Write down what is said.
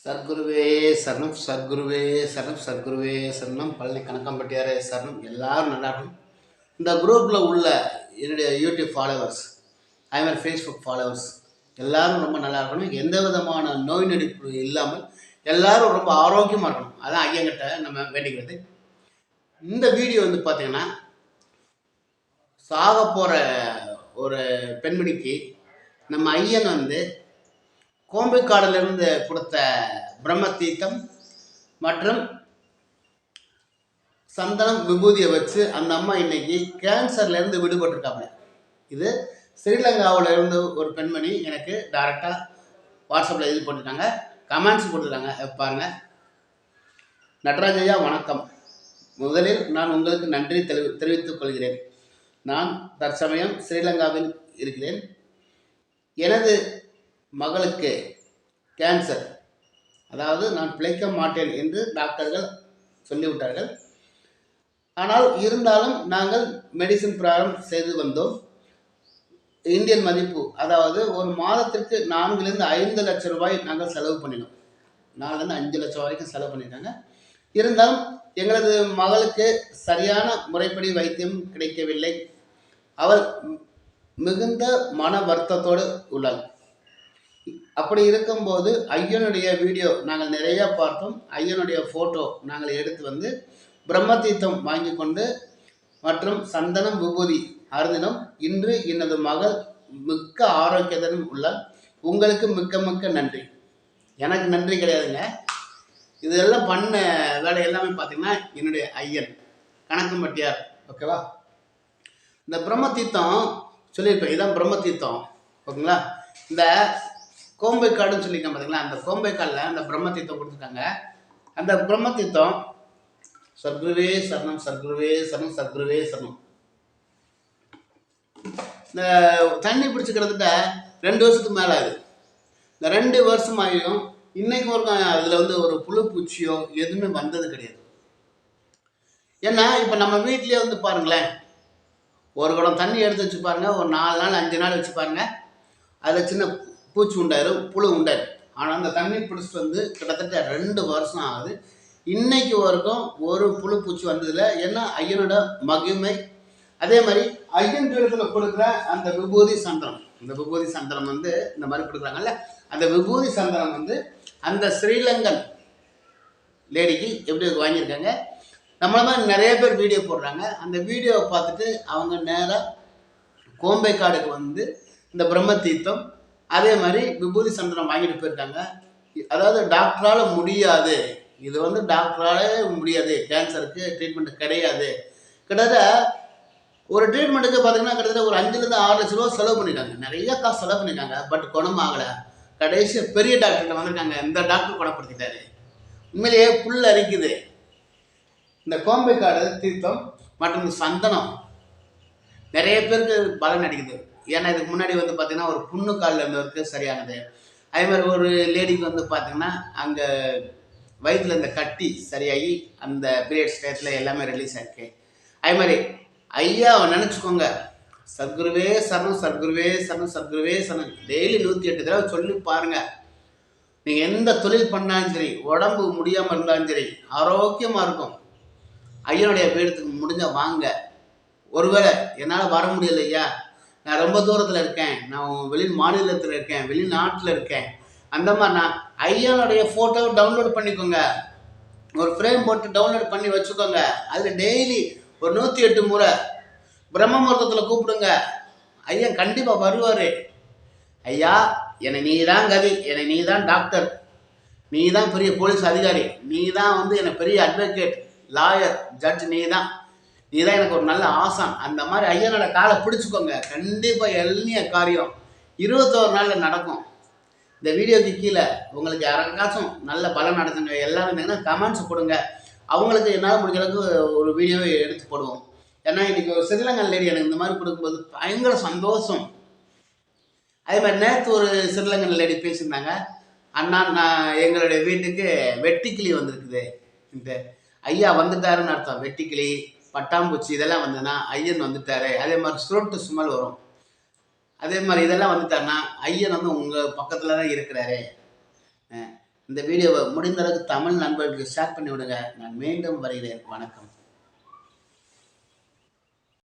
சர்க்குருவே சரணம், சர்க்குருவே சரணம், சர்க்குருவே சரணம். பழனி கணக்கம்பட்டியாரே சரணம். எல்லாரும் நல்லா இருக்கணும். இந்த குரூப்பில் உள்ள என்னுடைய யூடியூப் ஃபாலோவர்ஸ், அதேமாதிரி ஃபேஸ்புக் ஃபாலோவர்ஸ் எல்லாரும் ரொம்ப நல்லா இருக்கணும். எந்த விதமான நோய் நொடிப்பு இல்லாமல் எல்லாரும் ரொம்ப ஆரோக்கியமாக இருக்கணும். அதான் ஐயங்கிட்ட நம்ம வேண்டிக்கிறது. இந்த வீடியோ வந்து பார்த்திங்கன்னா, சாக போகிற ஒரு பெண்மணிக்கு நம்ம ஐயன் வந்து கோம்பைக்காடிலிருந்து கொடுத்த பிரம்ம தீர்த்தம் மற்றும் சந்தனம் விபூதியை வச்சு அந்த அம்மா இன்னைக்கு கேன்சர்லேருந்து விடுபட்டிருக்காங்க. இது ஸ்ரீலங்காவில் இருந்து ஒரு பெண்மணி எனக்கு டைரெக்டாக வாட்ஸ்அப்பில் இது போட்டிருக்காங்க, கமெண்ட்ஸ் போட்டிருக்காங்க. பாருங்கள். நடராஜையா வணக்கம். முதலில் நான் உங்களுக்கு நன்றி தெரிவித்துக் கொள்கிறேன். நான் தற்சமயம் ஸ்ரீலங்காவில் இருக்கிறேன். எனது மகளுக்கு கேன்சர், அதாவது நான் பிழைக்க மாட்டேன் என்று டாக்டர்கள் சொல்லிவிட்டார்கள். ஆனால் இருந்தாலும் நாங்கள் மெடிசின் பிரகாரம் செய்து வந்தோம். இந்தியன் மதிப்பு, அதாவது ஒரு மாதத்திற்கு 4-5 லட்சம் ரூபாய் நாங்கள் செலவு பண்ணினோம். 4-5 லட்சம் வரைக்கும் செலவு பண்ணிட்டாங்க. இருந்தாலும் எங்களது மகளுக்கு சரியான முறைப்படி வைத்தியம் கிடைக்கவில்லை. அவள் மிகுந்த மன வருத்தத்தோடு உள்ளாள். அப்படி இருக்கும்போது ஐயனுடைய வீடியோ நாங்கள் நிறைய பார்த்தோம். ஐயனுடைய ஃபோட்டோ நாங்கள் எடுத்து வந்து பிரம்ம தீர்த்தம் வாங்கி கொண்டு மற்றும் சந்தனம் விபூதி அருந்தினோம். இன்று எனது மகள் மிக்க ஆரோக்கியத்துடன் உள்ளார். உங்களுக்கு மிக்க மிக்க நன்றி. எனக்கு நன்றி கிடையாதுங்க. இதெல்லாம் பண்ண வேலை எல்லாமே பார்த்தீங்கன்னா என்னுடைய ஐயன் கணக்கம்பட்டியார். ஓகேவா? இந்த பிரம்ம தீர்த்தம் சொல்லியிருப்பேன், இதான் பிரம்ம தீர்த்தம். ஓகேங்களா? இந்த கோம்பைக்காடுன்னு சொல்லியிருக்கேன் பார்த்தீங்களா, அந்த கோம்பைக்காடில் அந்த பிரம்ம தீர்த்தம் கொடுத்துருக்காங்க. அந்த பிரம்ம தீர்த்தம் சர்க்குருவே சரணம், சர்க்குருவே சரணம், சர்க்குருவே சரணம். இந்த தண்ணி பிடிச்சி கிட்டத்தட்ட 2 வருஷத்துக்கு மேலே ஆகுது. இந்த 2 வருஷம் ஆகியும் இன்னைக்கு வரைக்கும் அதில் வந்து ஒரு புழு பூச்சியோ எதுவுமே வந்தது கிடையாது. ஏன்னா இப்போ நம்ம வீட்லேயே வந்து பாருங்களேன், ஒரு குடம் தண்ணி எடுத்து வச்சு பாருங்கள், ஒரு 4 நாள் 5 நாள் வச்சு பாருங்கள், அதில் சின்ன பூச்சி உண்டாயிரும், புழு உண்டாயிரும். ஆனால் அந்த தண்ணி பிடிச்சிட்டு வந்து கிட்டத்தட்ட 2 வருஷம் ஆகுது. இன்னைக்கு வரைக்கும் ஒரு புழு பூச்சி வந்ததில்லை. ஏன்னா ஐயனோட மகிமை. அதே மாதிரி ஐயன் பீடத்தில் கொடுக்குற அந்த விபூதி சந்தனம், இந்த விபூதி சந்தனம் வந்து இந்த மாதிரி கொடுக்குறாங்கல்ல, அந்த விபூதி சந்தனம் வந்து அந்த ஸ்ரீலங்கன் லேடிக்கு எப்படி வாங்கியிருக்காங்க. நம்மள மாதிரி நிறைய பேர் வீடியோ போடுறாங்க. அந்த வீடியோவை பார்த்துட்டு அவங்க நேராக கோம்பைக்காடுக்கு வந்து இந்த பிரம்ம தீர்த்தம் அதே மாதிரி விபூதி சந்தனம் வாங்கிட்டு போயிருக்காங்க. அதாவது டாக்டரால் முடியாது, இது வந்து டாக்டராலே முடியாது, கேன்சருக்கு ட்ரீட்மெண்ட் கிடையாது. கிட்டத்தட்ட ஒரு ட்ரீட்மெண்ட்டுக்கு பார்த்தீங்கன்னா கிட்டத்தட்ட ஒரு 5-6 லட்ச ரூபா செலவு பண்ணிட்டாங்க. நிறைய காசு செலவு பண்ணியிருக்காங்க. பட் குணம் ஆகலை. கடைசி பெரிய டாக்டர்கிட்ட வந்திருக்காங்க. இந்த டாக்டர் குணப்படுத்திட்டாரு. உண்மையிலேயே புல் அரிக்குது. இந்த கோம்பைக்காடு தீர்த்தம் மற்றும் சந்தனம் நிறைய பேருக்கு பலன் அடிக்குது. ஏன்னா இதுக்கு முன்னாடி வந்து பார்த்தீங்கன்னா ஒரு புண்ணு காலில் இருந்தவருக்கு சரியானது. அதே மாதிரி ஒரு லேடிக்கு வந்து பார்த்தீங்கன்னா அங்கே வயிற்றில் இந்த கட்டி சரியாகி அந்த பீரியட்ஸ் டயத்தில் எல்லாமே ரிலீஸ் ஆயிருக்கு. அதே மாதிரி ஐயா நினச்சிக்கோங்க, சர்க்குருவே சரணம், சர்க்குருவே சரணம், சர்க்குருவே சரணம். டெய்லி 108 தடவை சொல்லி பாருங்கள். நீங்கள் எந்த தொழில் பண்ணாலும் சரி, உடம்பு முடியாமல் இருந்தாலும் சரி, ஆரோக்கியமாக இருக்கும். ஐயனுடைய பீடத்துக்கு முடிஞ்சால் வாங்க. ஒருவேளை என்னால் வர முடியலையா, நான் ரொம்ப தூரத்தில் இருக்கேன், நான் வெளி மாநிலத்தில் இருக்கேன், வெளிநாட்டில் இருக்கேன், அந்த மாதிரி நான் ஐயனுடைய ஃபோட்டோவை டவுன்லோட் பண்ணிக்கோங்க. ஒரு ஃப்ரேம் போட்டு டவுன்லோட் பண்ணி வச்சுக்கோங்க. அதில் டெய்லி ஒரு 108 முறை பிரம்ம முகூர்த்தத்தில் கூப்பிடுங்க. ஐயன் கண்டிப்பாக வருவார். ஐயா, என்னை நீ தான் கதி, என்னை நீ தான் டாக்டர், நீ தான் பெரிய போலீஸ் அதிகாரி, நீ தான் வந்து என்னை பெரிய அட்வொகேட், லாயர், ஜட்ஜ், நீ தான் எனக்கு ஒரு நல்ல ஆசான். அந்த மாதிரி ஐயனோட காலை பிடிச்சிக்கோங்க. கண்டிப்பாக எளிய காரியம் 21 நாளில் நடக்கும். இந்த வீடியோக்கு கீழே உங்களுக்கு யாருக்காச்சும் நல்ல பலன் நடத்துங்க. எல்லாரும் இருந்தீங்கன்னா கமெண்ட்ஸ் கொடுங்க. அவங்களுக்கு என்னால் முடிஞ்ச அளவுக்கு ஒரு வீடியோவை எடுத்து போடுவோம். ஏன்னா இன்றைக்கி ஒரு ஸ்ரீலங்கன் லேடி எனக்கு இந்த மாதிரி கொடுக்கும்போது பயங்கர சந்தோஷம். அதே மாதிரி நேற்று ஒரு ஸ்ரீலங்கன் லேடி பேசியிருந்தாங்க, அண்ணா நான் எங்களுடைய வீட்டுக்கு வெட்டிக்கிளி வந்திருக்குது, இந்த ஐயா வந்துட்டாருன்னு அர்த்தம். வெட்டிக்கிளி, பட்டாம்பூச்சி இதெல்லாம் வந்ததுன்னா ஐயன் வந்துட்டாரு. அதே மாதிரி சுருட்டு சுமல் வரும். அதே மாதிரி இதெல்லாம் வந்துட்டாருன்னா ஐயன் வந்து உங்கள் பக்கத்தில் தான் இருக்கிறாரு. இந்த வீடியோவை முடிந்த அளவுக்கு தமிழ் நண்பர்களுக்கு ஷேர் பண்ணி விடுங்க. நான் மீண்டும் வருகிறேன். வணக்கம்.